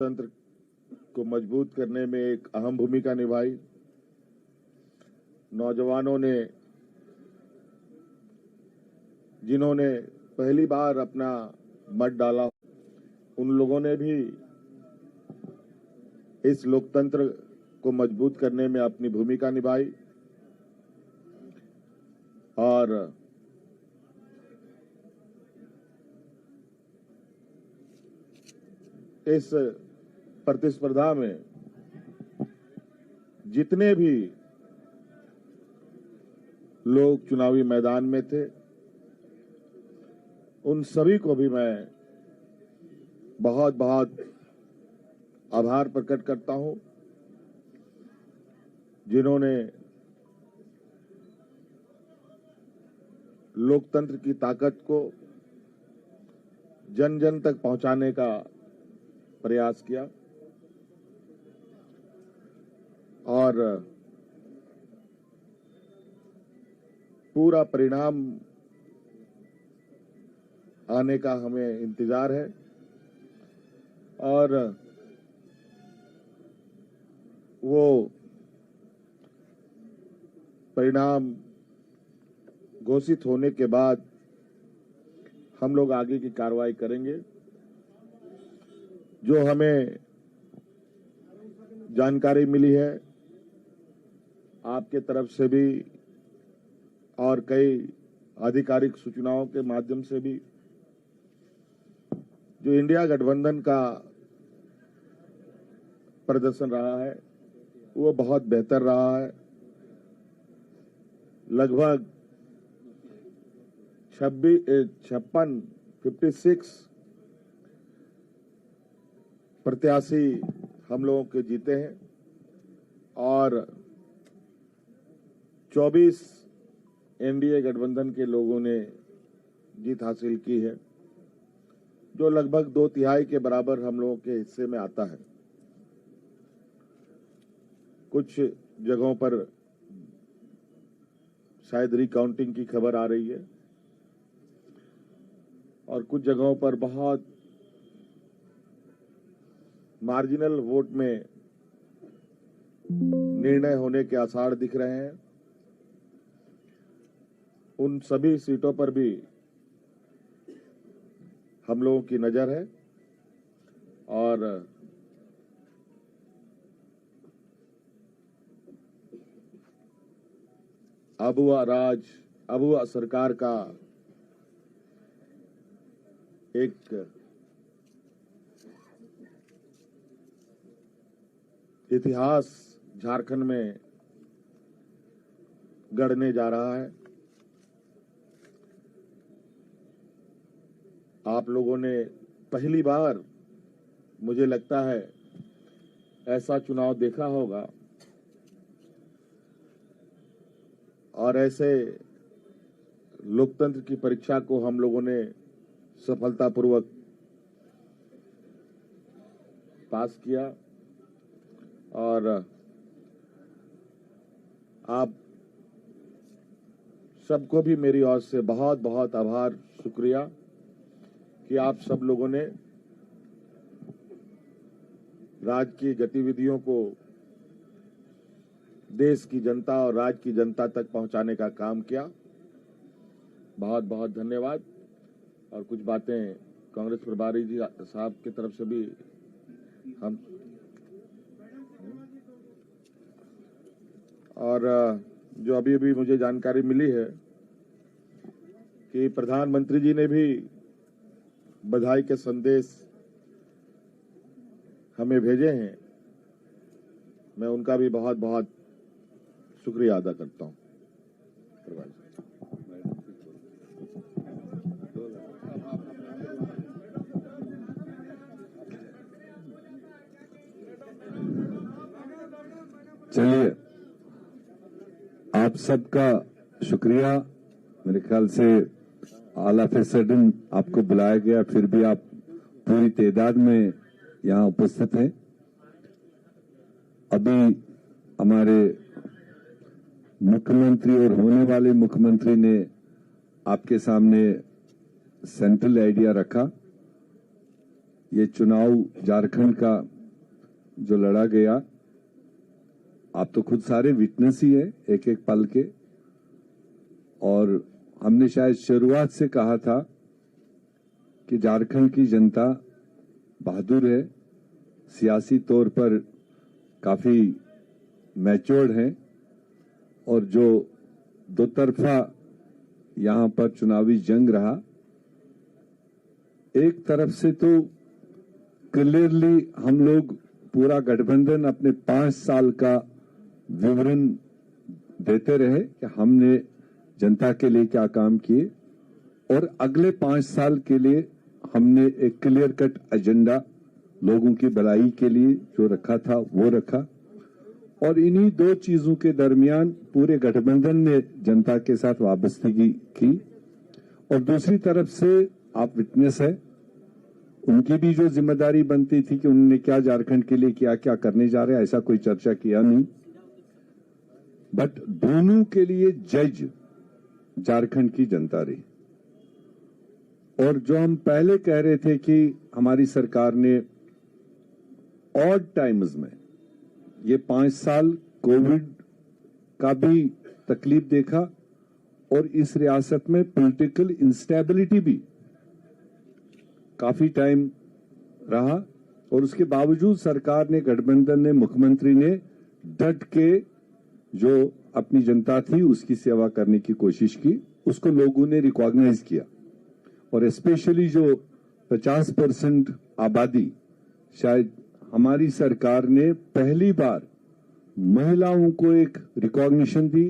तंत्र को मजबूत करने में एक अहम भूमिका निभाई। नौजवानों ने, जिन्होंने पहली बार अपना मत डाला, उन लोगों ने भी इस लोकतंत्र को मजबूत करने में अपनी भूमिका निभाई और इस प्रतिस्पर्धा में जितने भी लोग चुनावी मैदान में थे, उन सभी को भी मैं बहुत बहुत आभार प्रकट करता हूं, जिन्होंने लोकतंत्र की ताकत को जन जन तक पहुंचाने का प्रयास किया और पूरा परिणाम आने का हमें इंतजार है और वो परिणाम घोषित होने के बाद हम लोग आगे की कार्रवाई करेंगे। जो हमें जानकारी मिली है आपके तरफ से भी और कई आधिकारिक सूचनाओं के माध्यम से भी, जो इंडिया गठबंधन का प्रदर्शन रहा है वो बहुत बेहतर रहा है। लगभग 56 प्रत्याशी हम लोगों के जीते हैं और 24 एनडीए गठबंधन के लोगों ने जीत हासिल की है, जो लगभग 2/3 के बराबर हम लोगों के हिस्से में आता है। कुछ जगहों पर शायद रिकाउंटिंग की खबर आ रही है और कुछ जगहों पर बहुत मार्जिनल वोट में निर्णय होने के आसार दिख रहे हैं। उन सभी सीटों पर भी हम लोगों की नजर है और अबुआ सरकार का एक इतिहास झारखंड में गढ़ने जा रहा है। आप लोगों ने पहली बार, मुझे लगता है, ऐसा चुनाव देखा होगा और ऐसे लोकतंत्र की परीक्षा को हम लोगों ने सफलतापूर्वक पास किया और आप सबको भी मेरी ओर से बहुत बहुत आभार, शुक्रिया कि आप सब लोगों ने राज्य की गतिविधियों को देश की जनता और राज्य की जनता तक पहुंचाने का काम किया। बहुत बहुत धन्यवाद। और कुछ बातें कांग्रेस प्रभारी जी साहब की तरफ से भी हम और जो अभी अभी मुझे जानकारी मिली है कि प्रधानमंत्री जी ने भी बधाई के संदेश हमें भेजे हैं। मैं उनका भी बहुत बहुत शुक्रिया अदा करता हूं। चलिए, आप सबका शुक्रिया। मेरे ख्याल से ऑल ऑफ ए सडन आपको बुलाया गया, फिर भी आप पूरी तादाद में यहाँ उपस्थित हैं। अभी हमारे मुख्यमंत्री और होने वाले मुख्यमंत्री ने आपके सामने सेंट्रल आइडिया रखा ये चुनाव झारखंड का जो लड़ा गया, आप तो खुद सारे विटनेस ही है एक एक पल के। और हमने शायद शुरुआत से कहा था कि झारखंड की जनता बहादुर है, सियासी तौर पर काफी मैच्योर्ड है, और जो दो तरफा यहां पर चुनावी जंग रहा, एक तरफ से तो क्लियरली हम लोग पूरा गठबंधन अपने 5 साल का विवरण देते रहे कि हमने जनता के लिए क्या काम किए, और अगले 5 साल के लिए हमने एक क्लियर कट एजेंडा लोगों की भलाई के लिए जो रखा था वो रखा। और इन्हीं दो चीजों के दरमियान पूरे गठबंधन ने जनता के साथ वाबस्तगी की। और दूसरी तरफ से आप विटनेस है, उनकी भी जो जिम्मेदारी बनती थी कि उन्होंने क्या झारखंड के लिए क्या क्या करने जा रहे हैं, ऐसा कोई चर्चा किया नहीं। बट दोनों के लिए जज झारखंड की जनता रही। और जो हम पहले कह रहे थे कि हमारी सरकार ने ऑड टाइम्स में ये 5 साल कोविड का भी तकलीफ देखा, और इस रियासत में पॉलिटिकल इंस्टेबिलिटी भी काफी टाइम रहा, और उसके बावजूद सरकार ने, गठबंधन ने, मुख्यमंत्री ने डट के जो अपनी जनता थी उसकी सेवा करने की कोशिश की, उसको लोगों ने रिकॉग्नाइज किया। और स्पेशली जो 50% आबादी, शायद हमारी सरकार ने पहली बार महिलाओं को एक रिकॉग्निशन दी।